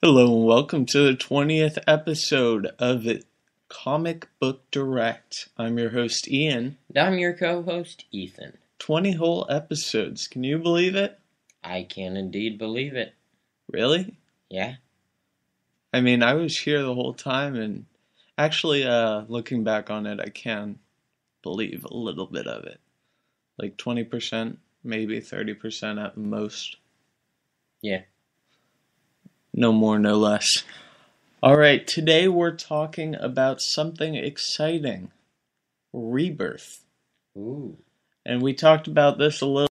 Hello and welcome to the 20th episode of Comic Book Direct. I'm your host Ian. And I'm your co-host Ethan. 20 whole episodes. Can you believe it? I can indeed believe it. Really? Yeah. I mean, I was here the whole time and actually looking back on it, I can believe a little bit of it. Like 20%, maybe 30% at most. Yeah. No more, no less. Alright, today we're talking about something exciting. Rebirth. Ooh. And we talked about this a little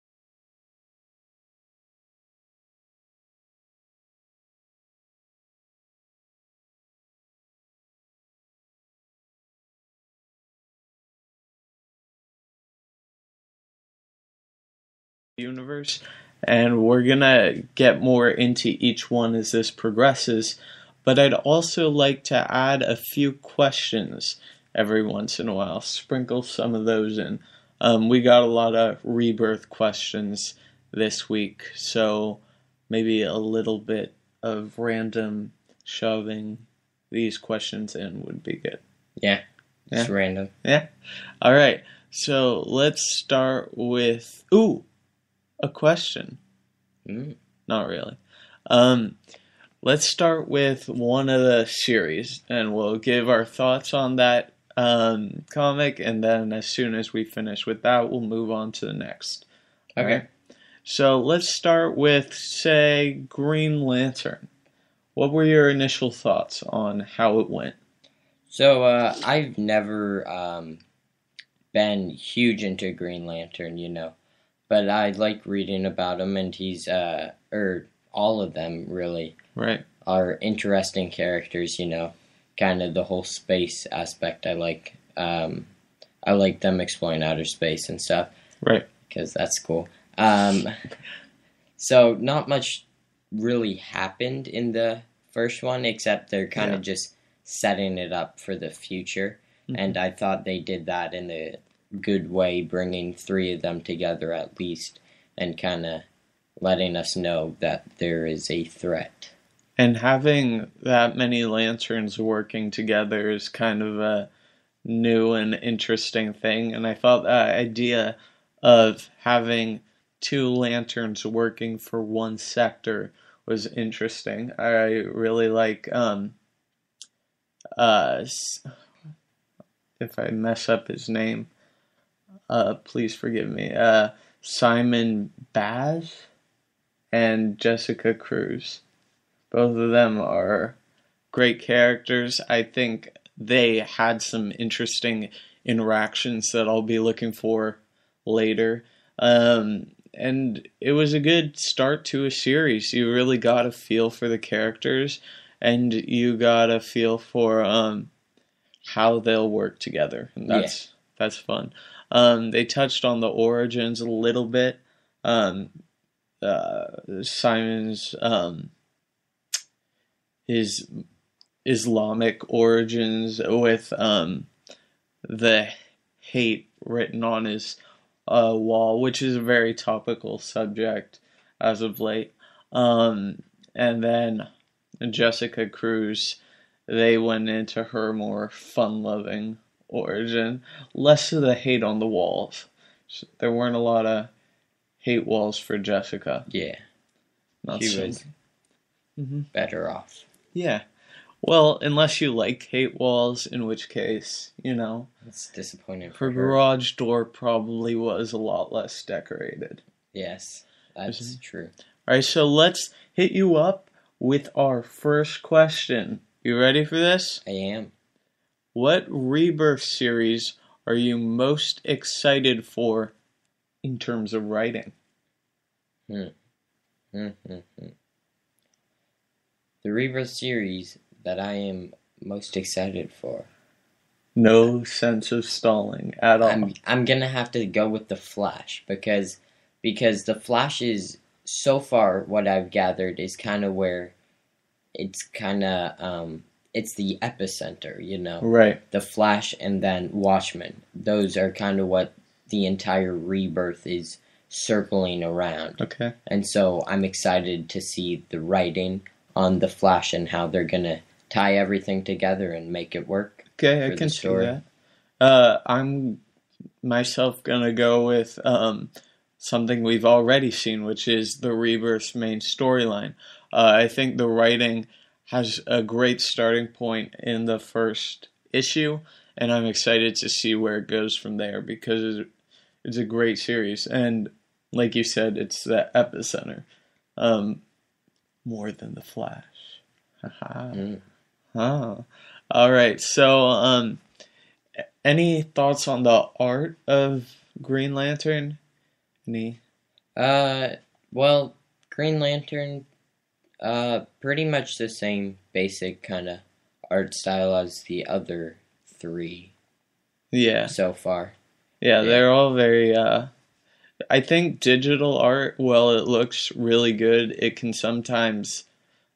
universe, and we're gonna get more into each one as this progresses, but I'd also like to add a few questions every once in a while, sprinkle some of those in. We got a lot of rebirth questions this week, so maybe a little bit of random shoving these questions in would be good. Yeah. It's random. Yeah? Alright, so let's start with... a question. Not really. Let's start with one of the series, and we'll give our thoughts on that comic, and then as soon as we finish with that, we'll move on to the next. Okay. Right? So let's start with, say, Green Lantern. What were your initial thoughts on how it went? So, I've never been huge into Green Lantern, but I like reading about him, and he's, all of them, really, Right. are interesting characters, kind of the whole space aspect I like. I like them exploring outer space and stuff. Right. Because that's cool. So not much really happened in the first one, except they're kind of just setting it up for the future. Mm-hmm. And I thought they did that in a good way, bringing three of them together at least, and kind of letting us know that there is a threat. And having that many lanterns working together is kind of a new and interesting thing. And I thought that idea of having two lanterns working for one sector was interesting. I really like, if I mess up his name, please forgive me, Simon Baz and Jessica Cruz. Both of them are great characters. I think they had some interesting interactions that I'll be looking for later. And it was a good start to a series. You really got a feel for the characters, and you got a feel for how they'll work together. And that's fun. They touched on the origins a little bit. Simon's his Islamic origins with the hate written on his wall, which is a very topical subject as of late. And then Jessica Cruz, they went into her more fun-loving origin, less of the hate on the walls. So there weren't a lot of hate walls for Jessica. Yeah. She was better off. Yeah. Well, unless you like hate walls, in which case, it's disappointing her garage door probably was a lot less decorated. Yes, that's true. Alright, so let's hit you up with our first question. You ready for this? I am. What Rebirth series are you most excited for in terms of writing? The Rebirth series that I am most excited for. No sense of stalling at all. I'm gonna have to go with the Flash because the Flash is, so far what I've gathered, is kind of where it's kind of it's the epicenter, Right. The Flash and then Watchmen. Those are kind of what the entire Rebirth is circling around. Okay. And so I'm excited to see the writing on the Flash and how they're gonna tie everything together and make it work Okay, I for the can see story. that. I'm myself gonna go with something we've already seen, which is the Rebirth's main storyline. I think the writing has a great starting point in the first issue, and I'm excited to see where it goes from there because it's a great series, and like you said, it's the epicenter, um, more than the Flash. Haha. Mm. Huh. All right. So, any thoughts on the art of Green Lantern? Any? Uh, well, Green Lantern, pretty much the same basic kind of art style as the other three Yeah. so far. Yeah, Yeah. they're all very. I think digital art, while it looks really good, it can sometimes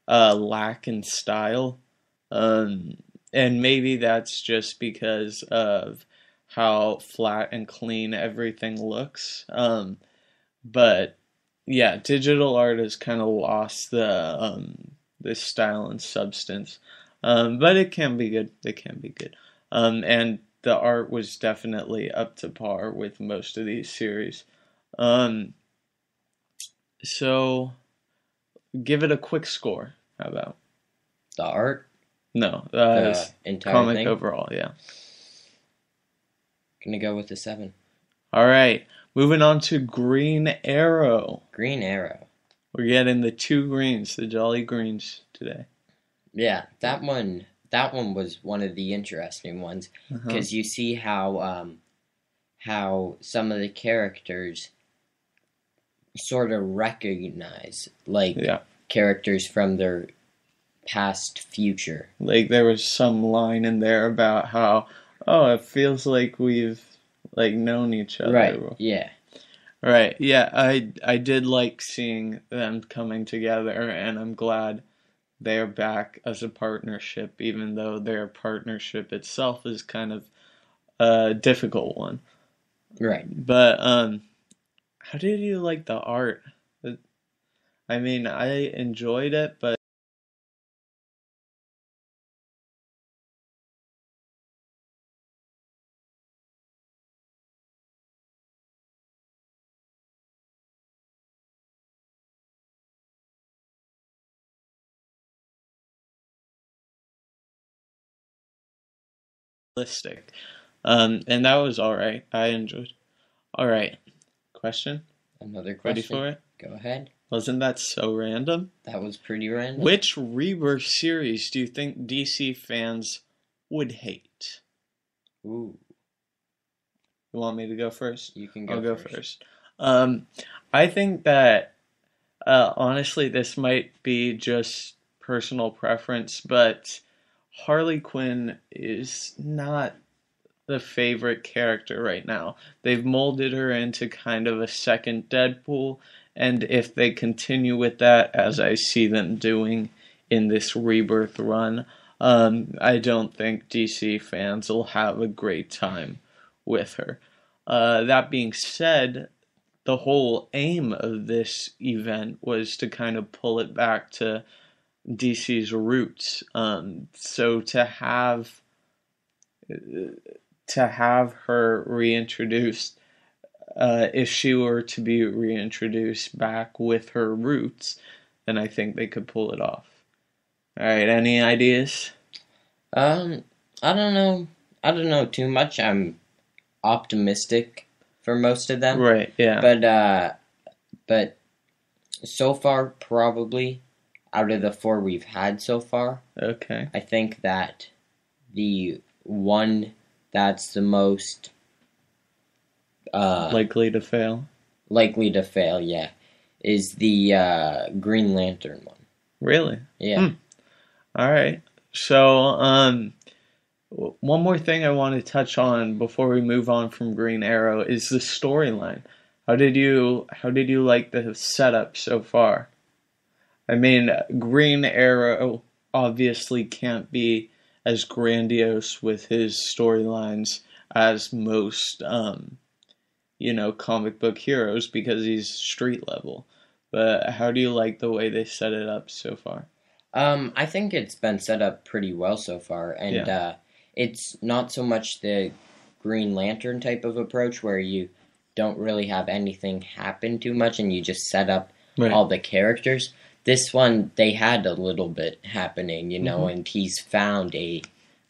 lack in style. Um, and maybe that's just because of how flat and clean everything looks. But yeah, digital art has kind of lost the style and substance. But it can be good. It can be good. And the art was definitely up to par with most of these series. Um, so give it a quick score. How about? The art, No, the entire comic thing, overall, yeah. gonna go with a 7. All right, moving on to Green Arrow. Green Arrow. We're getting the two greens, the Jolly Greens today. Yeah, that one was one of the interesting ones Uh-huh. because you see how some of the characters sort of recognize like Yeah, characters from their past future. like there was some line in there about how, oh, it feels like we've like known each other. Right. Yeah. Right. Yeah, I did like seeing them coming together, and I'm glad they're back as a partnership, even though their partnership itself is kind of a difficult one. Right. But how did you like the art? I mean, I enjoyed it, but realistic. And that was all right. I enjoyed. All right. Question? Another Ready question. for it? Go ahead. Wasn't that so random? That was pretty random. Which Rebirth series do you think DC fans would hate? Ooh. You want me to go first? You can go I'll go first. first. I think that honestly, this might be just personal preference, but Harley Quinn is not the favorite character right now. They've molded her into kind of a second Deadpool, and if they continue with that, as I see them doing in this Rebirth run, I don't think DC fans will have a great time with her. That being said, the whole aim of this event was to kind of pull it back to DC's roots. So to have her reintroduced, if she were to be reintroduced back with her roots, then I think they could pull it off. All right, any ideas? I don't know. I don't know too much. I'm optimistic for most of them. Right, yeah. But so far, probably out of the 4 we've had so far, Okay. I think that the one that's the most Likely to fail. likely to fail, yeah, is the Green Lantern one. Really? Yeah. All right. So, one more thing I want to touch on before we move on from Green Arrow is the storyline. How did you like the setup so far? I mean, Green Arrow obviously can't be as grandiose with his storylines as most comic book heroes because he's street level. But how do you like the way they set it up so far? I think it's been set up pretty well so far, and it's not so much the Green Lantern type of approach where you don't really have anything happen too much and you just set up all the characters. This one, they had a little bit happening, and he's found a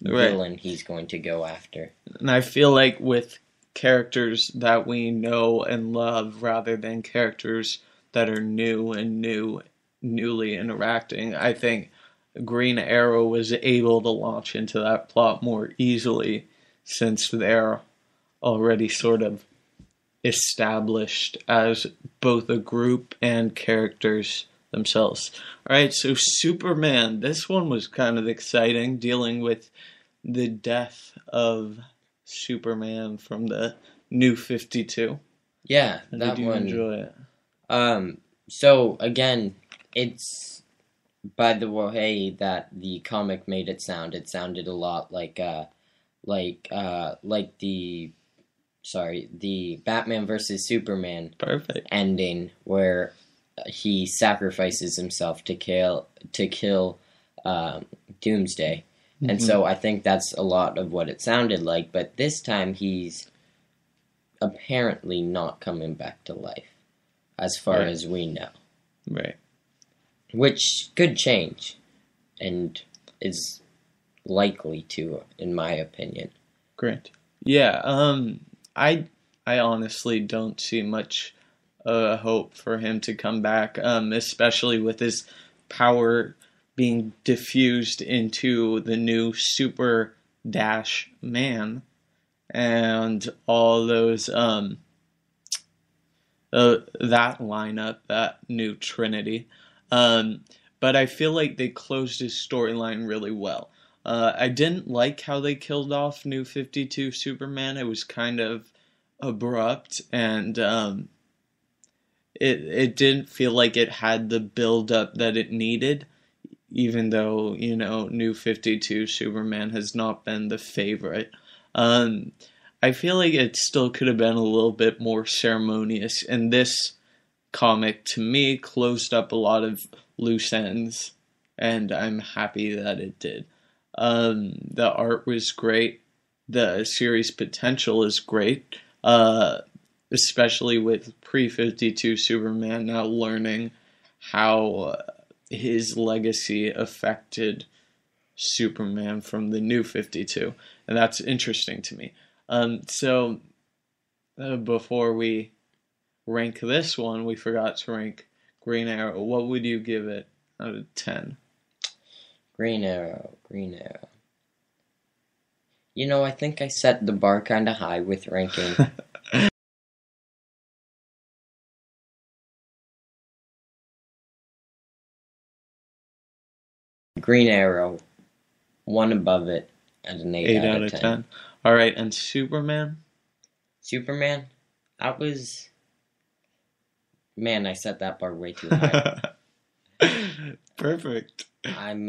villain he's going to go after. And I feel like with characters that we know and love rather than characters that are newly interacting, I think Green Arrow was able to launch into that plot more easily since they're already sort of established as both a group and characters themselves. Alright, so Superman, this one was kind of exciting, dealing with the death of Superman from the New 52. Yeah, Did you enjoy it? So again, it's by the way that the comic made it sounded a lot like the Batman versus Superman ending where he sacrifices himself to kill Doomsday. And so I think that's a lot of what it sounded like, but this time he's apparently not coming back to life, as far as we know. Right. Which could change, and is likely to, in my opinion. Great. Yeah, I honestly don't see much hope for him to come back, especially with his power being diffused into the new Super Dash Man and all those that lineup, that new Trinity. But I feel like they closed his storyline really well. I didn't like how they killed off New 52 Superman. It was kind of abrupt, and it didn't feel like it had the build-up that it needed, even though, New 52 Superman has not been the favorite. I feel like it still could have been a little bit more ceremonious, and this comic, to me, closed up a lot of loose ends, and I'm happy that it did. The art was great. The series potential is great, especially with pre-52 Superman now learning how his legacy affected Superman from the New 52, and that's interesting to me. So before we rank this one, we forgot to rank Green Arrow. What would you give it out of 10? Green Arrow. I think I set the bar kind of high with ranking. Green Arrow, one above it at an 8 out of 10. All right, and Superman? Superman, man, I set that bar way too high. Perfect. I'm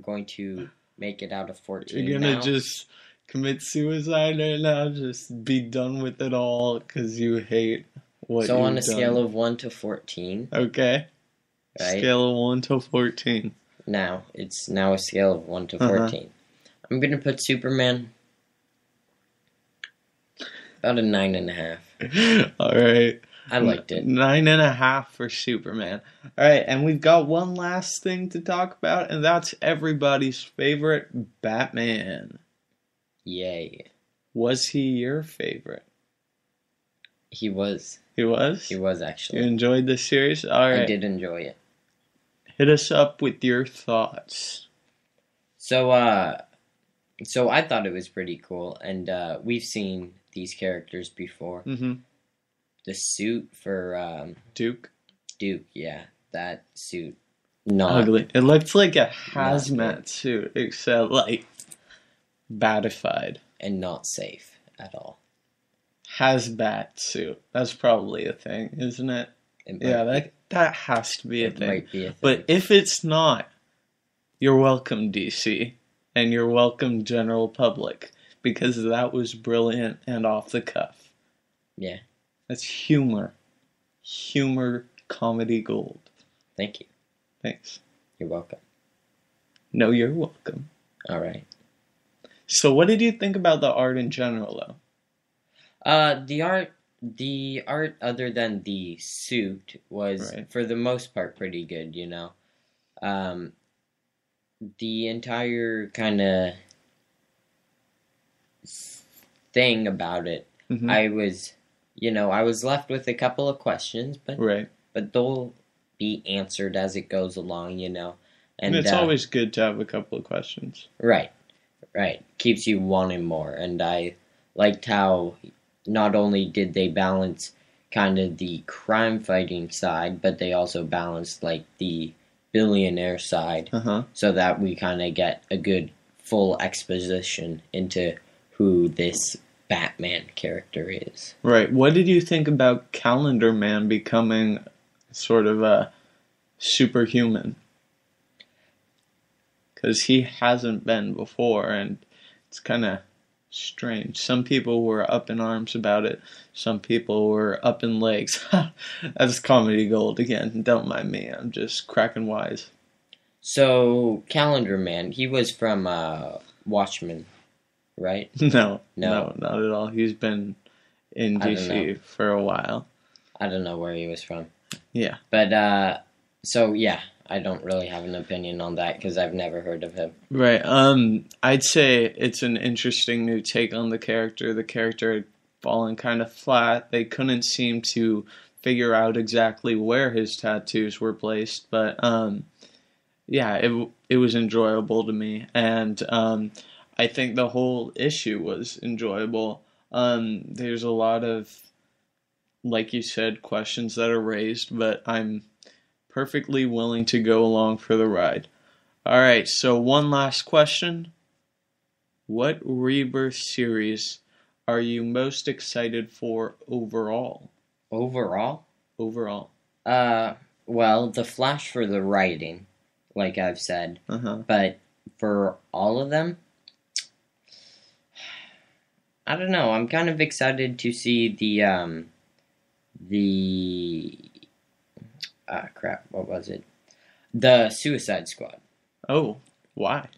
going to make it out of 14. You're gonna just commit suicide right now? Just be done with it all because you hate what So you've on a done. scale of 1 to 14. Okay. Right? Scale of 1 to 14. Now, it's now a scale of 1 to 14. I'm gonna put Superman about a 9.5. Alright. I liked it. 9.5 for Superman. Alright, and we've got one last thing to talk about, and that's everybody's favorite Batman. Yay. Was he your favorite? He was. He was? He was, actually. You enjoyed the series? Alright. I did enjoy it. Hit us up with your thoughts. So I thought it was pretty cool, and we've seen these characters before. Mm-hmm. The suit for Duke, yeah, that suit, not ugly. It looked like a hazmat suit, except like batified and not safe at all. Hazmat suit. That's probably a thing, isn't it? That has to be a thing. Might be a thing. But if it's not, you're welcome, DC, and you're welcome, general public, because that was brilliant and off the cuff. Yeah. That's humor. Humor, comedy gold. Thank you. Thanks. You're welcome. No, you're welcome. All right. So what did you think about the art in general, though? The art other than the suit was, Right. for the most part, pretty good, Um, the entire kind of thing about it, Mm-hmm. I was left with a couple of questions, Right. but they'll be answered as it goes along, And And it's always good to have a couple of questions. right, right, keeps you wanting more. And I liked how not only did they balance kind of the crime fighting side, but they also balanced like the billionaire side, Uh-huh. so that we kind of get a good full exposition into who this Batman character is. Right. What did you think about Calendar Man becoming sort of a superhuman? Because he hasn't been before, and it's kind of strange. Some people were up in arms about it. Some people were up in legs. That's comedy gold again. Don't mind me. I'm just cracking wise. So, Calendar Man, he was from Watchmen, right? No, No. not at all. He's been in I don't know. DC for a while. I don't know where he was from. Yeah. But, so yeah, I don't really have an opinion on that because I've never heard of him. Right. I'd say it's an interesting new take on the character. The character had fallen kind of flat. They couldn't seem to figure out exactly where his tattoos were placed, but yeah, it was enjoyable to me, and I think the whole issue was enjoyable. There's a lot of, like you said, questions that are raised, but I'm perfectly willing to go along for the ride. All right, so one last question. What Rebirth series are you most excited for overall? Overall? Overall. Well, the Flash for the writing, like I've said, Uh-huh. but for all of them, I don't know. I'm kind of excited to see the crap, what was it? The Suicide Squad. Oh, why?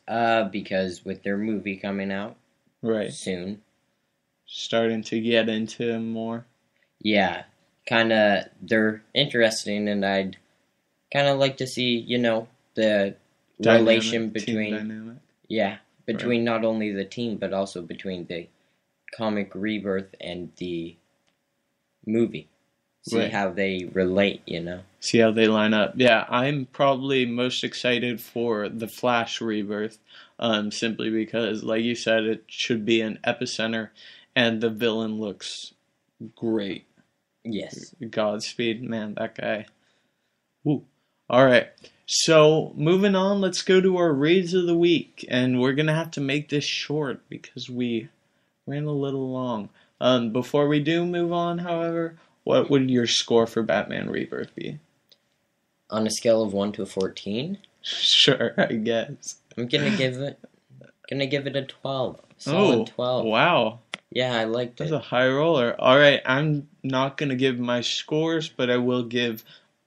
Because with their movie coming out Right. soon, Starting to get into him more. yeah, kind of they're interesting, and I'd kind of like to see, the relation between team dynamic. yeah, between not only the team but also between the comic Rebirth and the movie. See Right. how they relate, See how they line up. Yeah, I'm probably most excited for the Flash Rebirth, simply because, like you said, it should be an epicenter, and the villain looks great. Yes. Godspeed, man, that guy. Woo. All right. So moving on, let's go to our reads of the week, and we're gonna have to make this short because we ran a little long. Before we do move on, however, what would your score for Batman Rebirth be? On a scale of 1 to 14, Sure, I guess. I'm gonna give it a 12. Solid 12. Wow. Yeah, I liked That's it. a high roller. All right, I'm not gonna give my scores, but I will give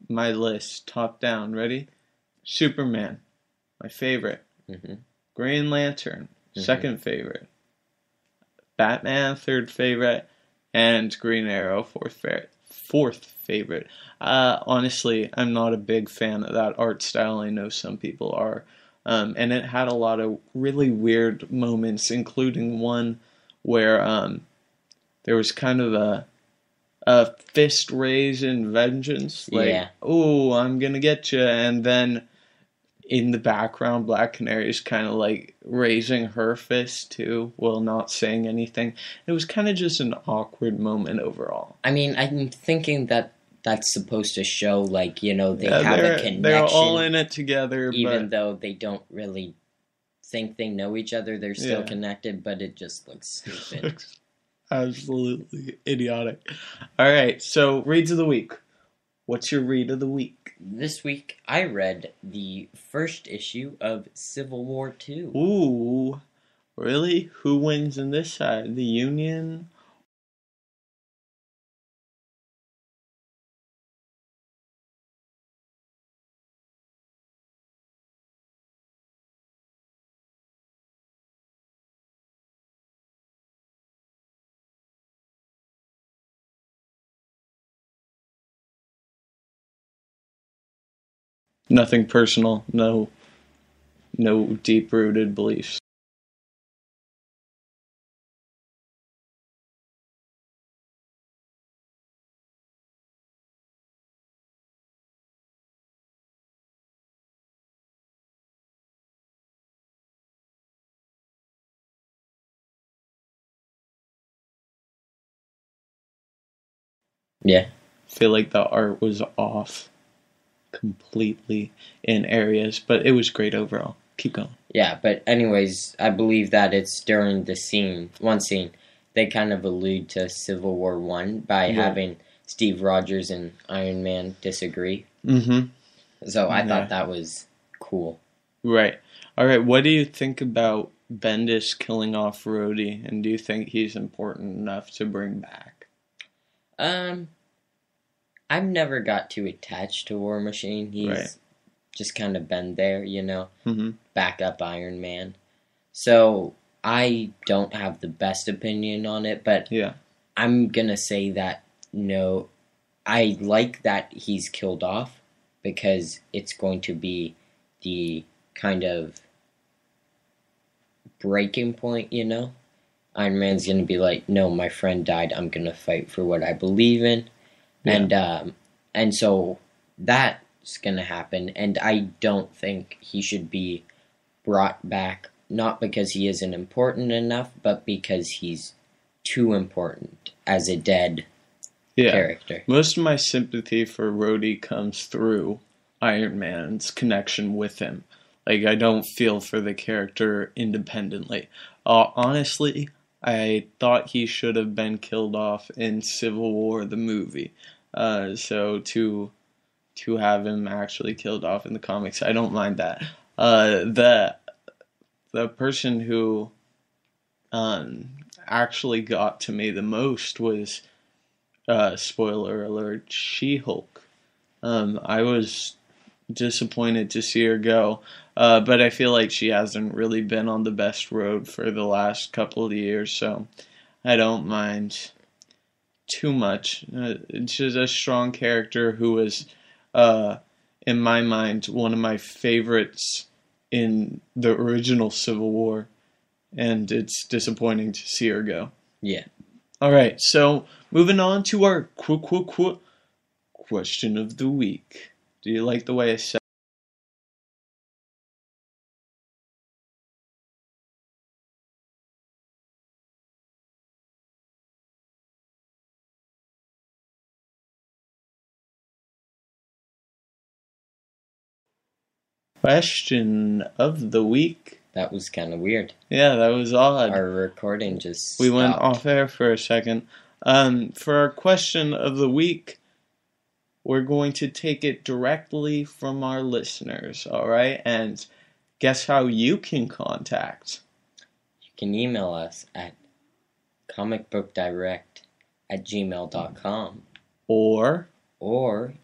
my list top down. Ready? Superman, my favorite. Mm-hmm. Green Lantern, Mhm. second favorite. Batman, third favorite, and Green Arrow, fourth favorite. Honestly, I'm not a big fan of that art style. I know some people are. And it had a lot of really weird moments, including one where there was kind of a fist raise in vengeance, like, Yeah. "Oh, I'm gonna get you," and then in the background, Black Canary is kind of like raising her fist too, while not saying anything. It was kind of just an awkward moment overall. I mean, I'm thinking that that's supposed to show, like, they Yeah, have a connection. they're all in it together, even but though they don't really think they know each other, they're still Yeah. connected, but it just looks stupid. absolutely idiotic. All right, so reads of the week. What's your read of the week? This week, I read the first issue of Civil War II. Ooh, really? Who wins in this side? The Union Nothing personal, no deep-rooted beliefs. Yeah. I feel like the art was off completely in areas, but it was great overall. Keep going. Yeah, but anyways, I believe that it's during one scene, they kind of allude to Civil War One by having Steve Rogers and Iron Man disagree. Mm-hmm. So I thought that was cool. Right. All right. What do you think about Bendis killing off Rhodey, and do you think he's important enough to bring back? I've never got too attached to War Machine. He's just kind of been there, backup Iron Man. So I don't have the best opinion on it, but I'm gonna say that no, I like that he's killed off because it's going to be the kind of breaking point, Iron Man's gonna be like, no, my friend died. I'm gonna fight for what I believe in. And so that's gonna happen, and I don't think he should be brought back, not because he isn't important enough, but because he's too important as a dead character. Most of my sympathy for Rhodey comes through Iron Man's connection with him. Like, I don't feel for the character independently. Honestly, I thought he should have been killed off in Civil War, the movie. So to have him actually killed off in the comics, I don't mind that. The person who actually got to me the most was, spoiler alert, She-Hulk. I was disappointed to see her go, but I feel like she hasn't really been on the best road for the last couple of years, so I don't mind too much. It's just a strong character who was, in my mind, one of my favorites in the original Civil War, and it's disappointing to see her go. Yeah. All right, so moving on to our question of the week. Do you like the way I said? Question of the week. That was kind of weird. Yeah, that was odd. Our recording just We stopped. went off air for a second. For our question of the week, we're going to take it directly from our listeners, all right? And guess how you can contact? You can email us at comicbookdirect@gmail.com. Or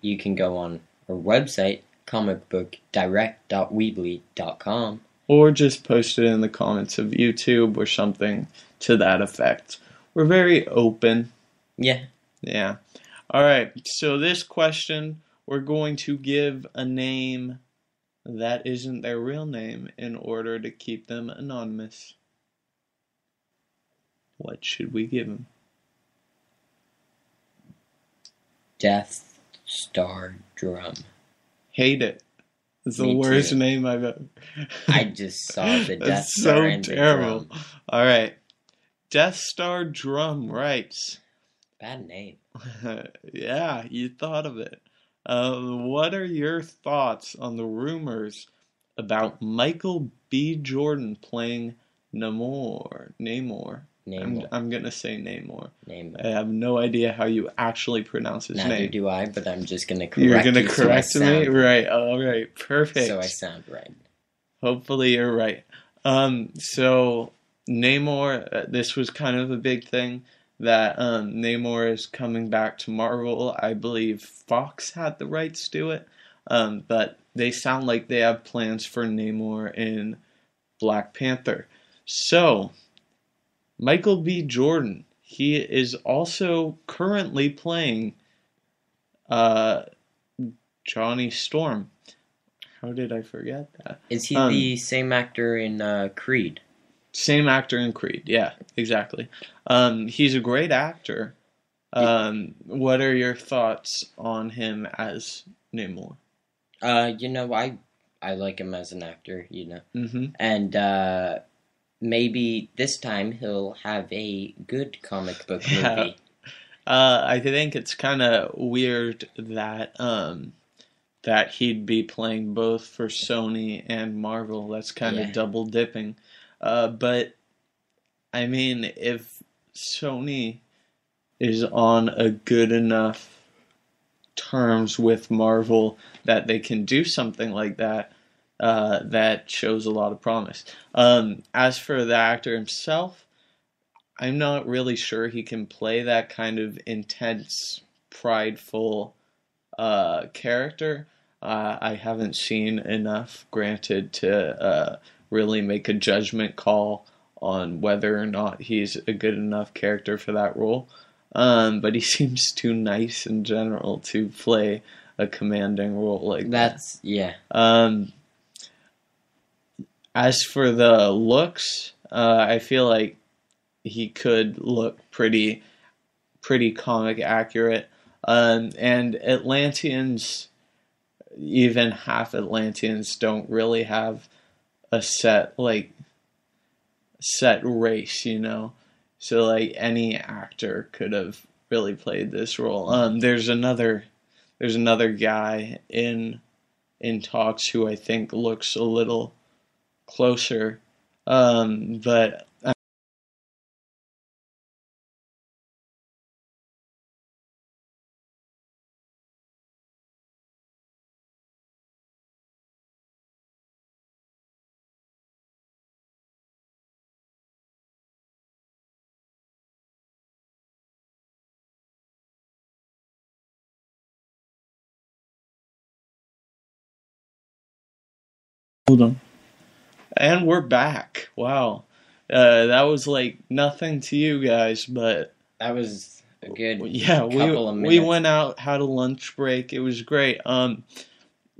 you can go on our website, comicbookdirect.weebly.com. Or just post it in the comments of YouTube or something to that effect. We're very open. Yeah. Yeah. All right. So this question, we're going to give a name that isn't their real name in order to keep them anonymous. What should we give them? Death Star Drum. Hate it. It's the worst name I've ever. I just saw the Death Star and terrible. The drum. All right. Death Star Drum writes. Bad name. Yeah, you thought of it. What are your thoughts on the rumors about Michael B. Jordan playing Namor? I'm going to say Namor. I have no idea how you actually pronounce his name. Neither do I, but I'm just going to correct you. You're going to correct me? Right. All right. Perfect. So I sound right. Hopefully you're right. So Namor, this was kind of a big thing, that Namor is coming back to Marvel. I believe Fox had the rights to it, but they sound like they have plans for Namor in Black Panther. So, Michael B. Jordan, he is also currently playing Johnny Storm. How did I forget that? Is he the same actor in Creed? Same actor in Creed, yeah, exactly. He's a great actor. What are your thoughts on him as Namor? I like him as an actor, Mm-hmm. and maybe this time he'll have a good comic book movie. I think it's kind of weird that that he'd be playing both for Sony and Marvel. That's kind of double dipping. But I mean, if Sony is on a good enough terms with Marvel that they can do something like that, that shows a lot of promise. As for the actor himself, I'm not really sure he can play that kind of intense, prideful character. I haven't seen enough, granted, to really make a judgment call on whether or not he's a good enough character for that role. But he seems too nice in general to play a commanding role like that. Yeah. As for the looks, I feel like he could look pretty comic accurate. And Atlanteans, even half Atlanteans, don't really have a set race, So like any actor could have really played this role. There's another guy in talks who I think looks a little closer, but. Hold on. And we're back. Wow. That was like nothing to you guys, but that was a good couple of minutes. We went out, had a lunch break. It was great.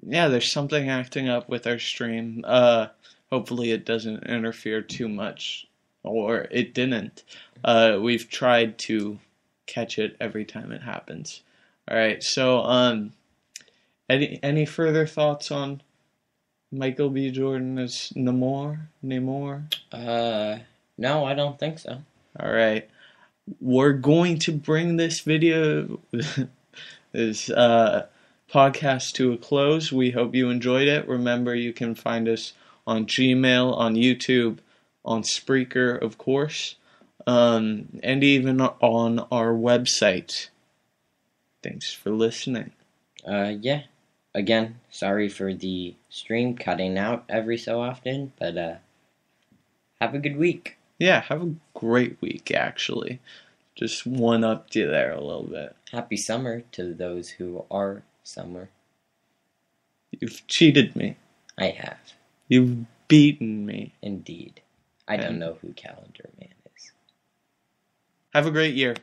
There's something acting up with our stream. Hopefully it doesn't interfere too much, or it didn't. We've tried to catch it every time it happens. All right. So, any further thoughts on Michael B. Jordan as Namor? No, I don't think so. All right. We're going to bring this video, this podcast to a close. We hope you enjoyed it. Remember, you can find us on Gmail, on YouTube, on Spreaker, of course, and even on our website. Thanks for listening. Yeah. Again, sorry for the stream cutting out every so often, but have a good week. Yeah, have a great week, actually. Just one-upped you there a little bit. Happy summer to those who are summer. You've cheated me. I have. You've beaten me. Indeed. I don't know who Calendar Man is. Have a great year.